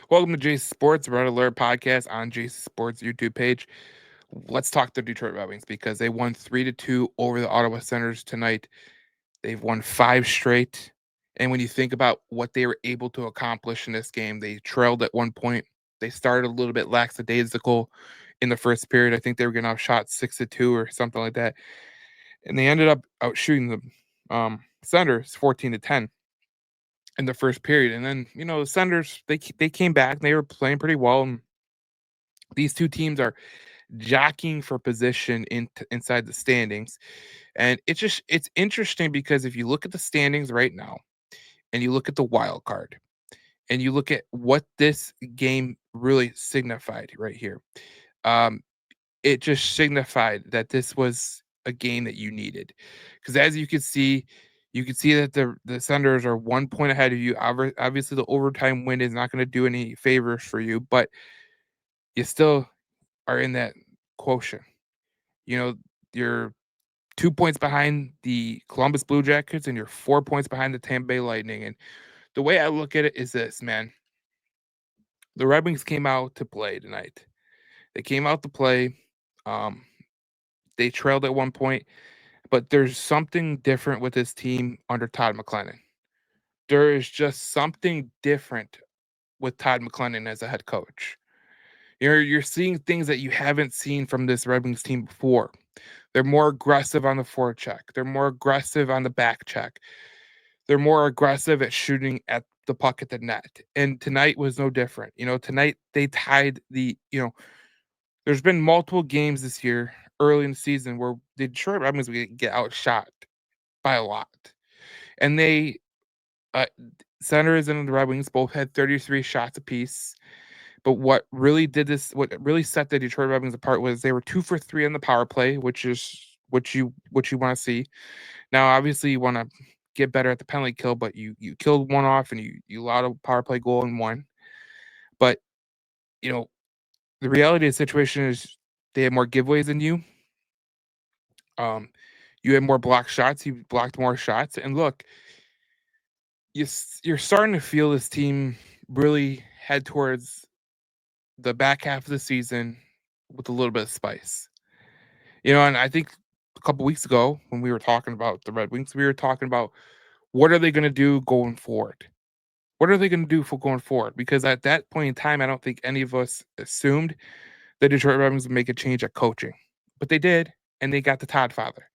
Welcome to Jason Sports Red Alert podcast on Jason Sports YouTube page. Let's talk the Detroit Red Wings because they won 3-2 over the Ottawa Senators tonight. They've won 5 straight. And when you think about what they were able to accomplish in this game, they trailed at one point. They started a little bit lackadaisical in the first period. I think they were getting outshot 6-2 or something like that. And they ended up out shooting the Senators 14-10 in the first period. And then, the Senators, they came back and they were playing pretty well. And these two teams are jockeying for position inside the standings. And it's interesting because if you look at the standings right now and you look at the wild card and you look at what this game really signified right here, um, it just signified that this was a game that you needed. Because as you can see that the Senators are 1 point ahead of you. Obviously, the overtime win is not going to do any favors for you, but you still are in that quotient. You know, you're 2 points behind the Columbus Blue Jackets and you're 4 points behind the Tampa Bay Lightning. And the way I look at it is this, man. The Red Wings came out to play tonight. They came out to play. Um, they trailed at one point, but there's something different with this team under Todd McLennan. There is just something different with Todd McLennan as a head coach. You're seeing things that you haven't seen from this Red Wings team before. They're more aggressive on the forecheck. They're more aggressive on the back check. They're more aggressive at shooting at the puck at the net. And tonight was no different. Tonight they tied there's been multiple games this year early in the season where the Detroit Red Wings would get outshot by a lot. And uh, Senators and the Red Wings both had 33 shots apiece. But what really set the Detroit Red Wings apart was they were 2 for 3 on the power play, which is what you want to see. Now, obviously, you want to get better at the penalty kill, but you killed one off and you allowed a power play goal in one. But you know the reality of the situation is they had more giveaways than you. Um, you had more blocked shots. You blocked more shots. And look, you're starting to feel this team really head towards the back half of the season with a little bit of spice. And I think a couple weeks ago when we were talking about the Red Wings, we were talking about what are they going to do going forward? What are they going to do for going forward? Because at that point in time, I don't think any of us assumed the Detroit Red Wings would make a change at coaching, but they did, and they got the Todd Father.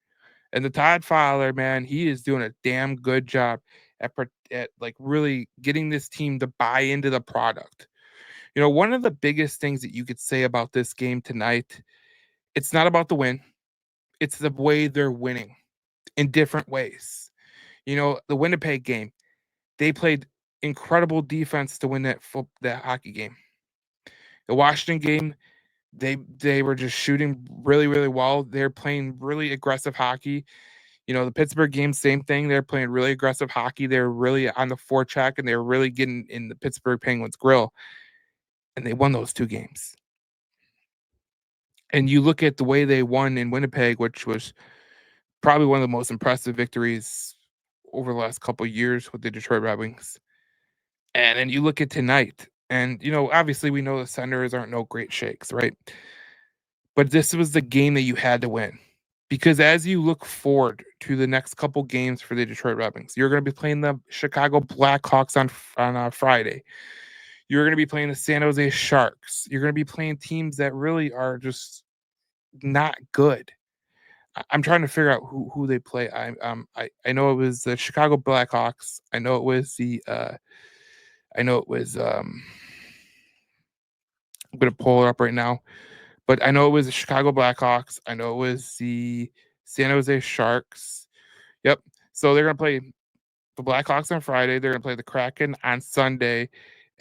And the Todd Father, man, he is doing a damn good job at like really getting this team to buy into the product. One of the biggest things that you could say about this game tonight, it's not about the win, it's the way they're winning in different ways. The Winnipeg game, they played incredible defense to win that hockey game. The Washington game, they were just shooting really, really well. They're playing really aggressive hockey. The Pittsburgh game, same thing. They're playing really aggressive hockey. They're really on the forecheck and they're really getting in the Pittsburgh Penguins grill. And they won those 2 games. And you look at the way they won in Winnipeg, which was probably one of the most impressive victories over the last couple of years with the Detroit Red Wings. And then you look at tonight, and obviously we know the Senators aren't no great shakes, right? But this was the game that you had to win. Because as you look forward to the next couple games for the Detroit Red Wings, you're going to be playing the Chicago Blackhawks on Friday. You're going to be playing the San Jose Sharks. You're going to be playing teams that really are just not good. I'm trying to figure out who they play. I know it was the Chicago Blackhawks. I know it was I'm gonna pull it up right now, but I know it was the Chicago Blackhawks. I know it was the San Jose Sharks. Yep. So they're gonna play the Blackhawks on Friday. They're gonna play the Kraken on Sunday,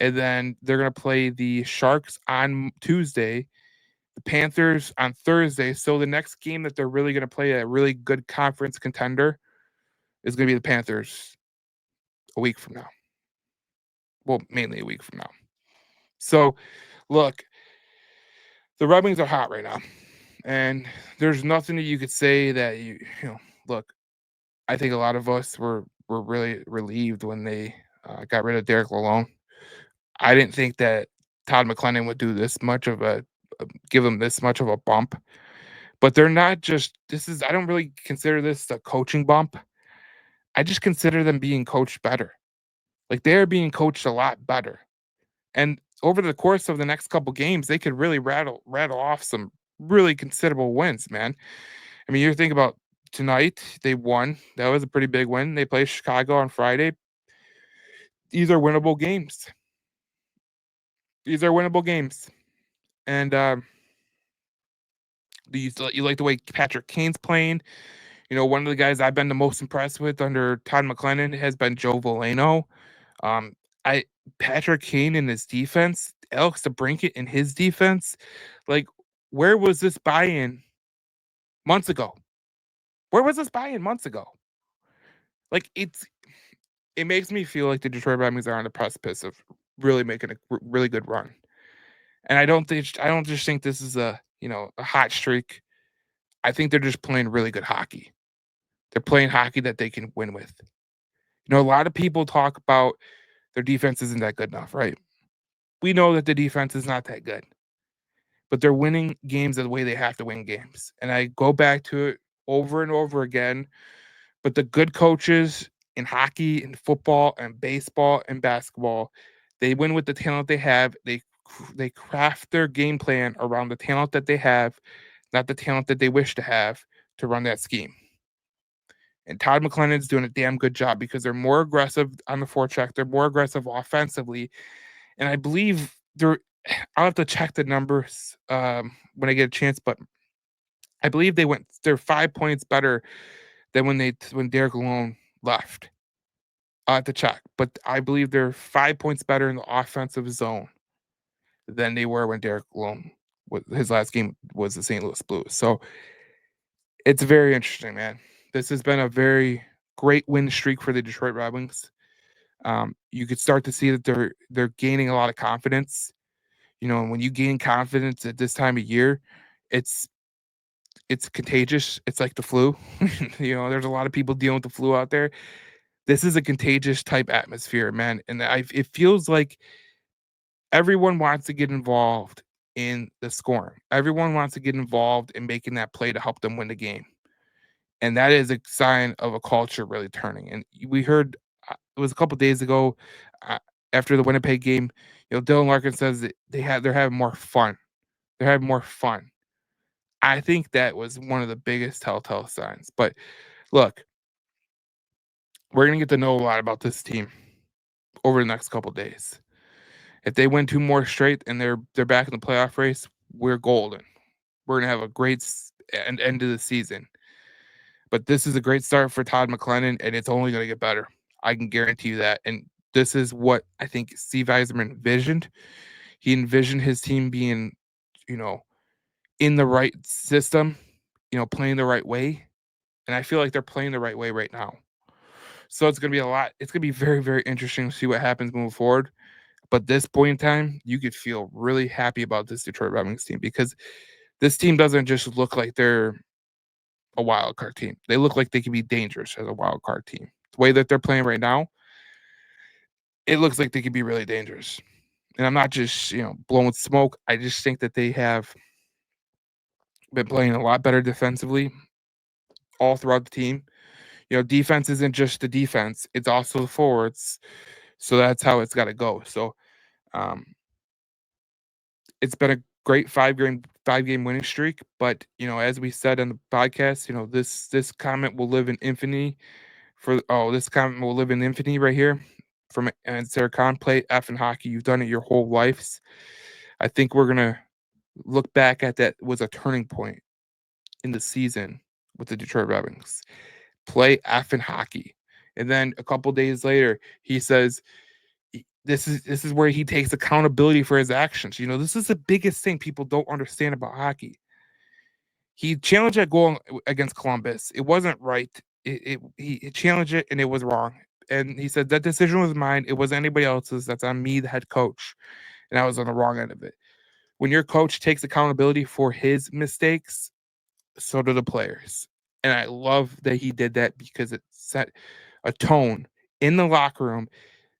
and then they're gonna play the Sharks on Tuesday, the Panthers on Thursday. So the next game that they're really gonna play a really good conference contender is gonna be the Panthers a week from now. Well, mainly a week from now. So look, the Red Wings are hot right now. And there's nothing that you could say that look, I think a lot of us were really relieved when they got rid of Derek Lalonde. I didn't think that Todd McLennan would do this much of give him this much of a bump. But they're not just this is I don't really consider this a coaching bump. I just consider them being coached better. Like they're being coached a lot better. And over the course of the next couple games, they could really rattle off some really considerable wins, man. I mean, you're thinking about tonight, they won. That was a pretty big win. They play Chicago on Friday. These are winnable games. These are winnable games. And do you like the way Patrick Kane's playing? You know, one of the guys I've been the most impressed with under Todd McLennan has been Joe Veleno. Um, I Patrick Kane in his defense, Alex DeBrincat in his defense. Like, where was this buy-in months ago? Where was this buy-in months ago? Like, it makes me feel like the Detroit Red Wings are on the precipice of really making a really good run. And I don't just think this is a hot streak. I think they're just playing really good hockey. They're playing hockey that they can win with. You know, a lot of people talk about their defense isn't that good enough, right? We know that the defense is not that good, but they're winning games the way they have to win games. And I go back to it over and over again. But the good coaches in hockey and football and baseball and basketball, they win with the talent they have. They craft their game plan around the talent that they have, not the talent that they wish to have to run that scheme. And Todd McLennan's doing a damn good job because they're more aggressive on the forecheck. They're more aggressive offensively, and I believe they're. I'll have to check the numbers when I get a chance, but I believe they're 5 points better than when Derek Lalonde left. I'll have to check, but I believe they're 5 points better in the offensive zone than they were when Derek Lalonde his last game was the St. Louis Blues. So it's very interesting, man. This has been a very great win streak for the Detroit Red Wings. You could start to see that they're gaining a lot of confidence. You know, and when you gain confidence at this time of year, it's it's contagious. It's like the flu. You know, there's a lot of people dealing with the flu out there. This is a contagious type atmosphere, man, and it feels like everyone wants to get involved in the scoring. Everyone wants to get involved in making that play to help them win the game. And that is a sign of a culture really turning. And we heard it was a couple days ago uh, after the Winnipeg game. You know, Dylan Larkin says that they're having more fun. They're having more fun. I think that was one of the biggest telltale signs. But look, we're gonna get to know a lot about this team over the next couple days. If they win two more straight and they're back in the playoff race, we're golden. We're gonna have a great end of the season. But this is a great start for Todd McLennan, and it's only gonna get better. I can guarantee you that. And this is what I think Steve Yzerman envisioned. He envisioned his team being, you know, in the right system, you know, playing the right way. And I feel like they're playing the right way right now. So it's gonna be a lot. It's gonna be very, very interesting to see what happens moving forward. But this point in time, you could feel really happy about this Detroit Red Wings team because this team doesn't just look like they're a wild card team. They look like they can be dangerous as a wild card team. The way that they're playing right now, it looks like they could be really dangerous. And I'm not just, blowing smoke. I just think that they have been playing a lot better defensively all throughout the team. You know, defense isn't just the defense, it's also the forwards. So that's how it's got to go. So um, it's been a great five game winning streak. But as we said on the podcast, this comment will live in infamy this comment will live in infamy right here from and Sarah Khan. Play F in hockey. You've done it your whole lives. I think we're gonna look back at that was a turning point in the season with the Detroit Red Wings. Play F in hockey. And then a couple days later, he says this is where he takes accountability for his actions. This is the biggest thing people don't understand about hockey. He challenged that goal against Columbus. It wasn't right. He challenged it and it was wrong. And he said that decision was mine. It wasn't anybody else's. That's on me, the head coach. And I was on the wrong end of it. When your coach takes accountability for his mistakes, so do the players. And I love that he did that because it set a tone in the locker room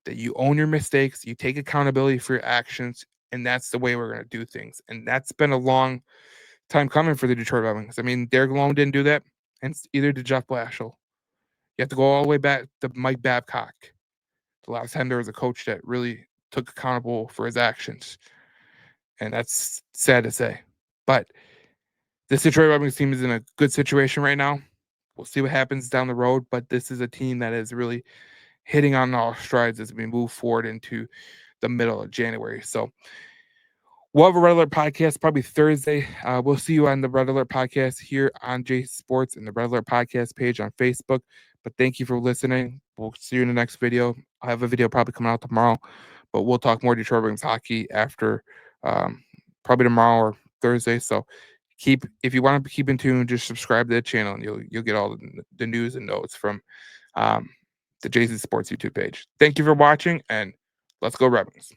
that you own your mistakes, you take accountability for your actions, and that's the way we're going to do things. And that's been a long time coming for the Detroit Red Wings. I mean, Derek Malone didn't do that, and either did Jeff Blashill. You have to go all the way back to Mike Babcock. The last time there was a coach that really took accountable for his actions. And that's sad to say. But this Detroit Red Wings team is in a good situation right now. We'll see what happens down the road, but this is a team that is really hitting on all strides as we move forward into the middle of January. So we'll have a Red Alert podcast probably Thursday. We'll see you on the Red Alert podcast here on J Sports and the Red Alert podcast page on Facebook. But thank you for listening. We'll see you in the next video. I'll have a video probably coming out tomorrow, but we'll talk more Detroit Red Wings hockey after probably tomorrow or Thursday. So if you want to keep in tune, just subscribe to the channel and you'll get all the news and notes from the JC Sports YouTube page. Thank you for watching, and let's go Red Wings.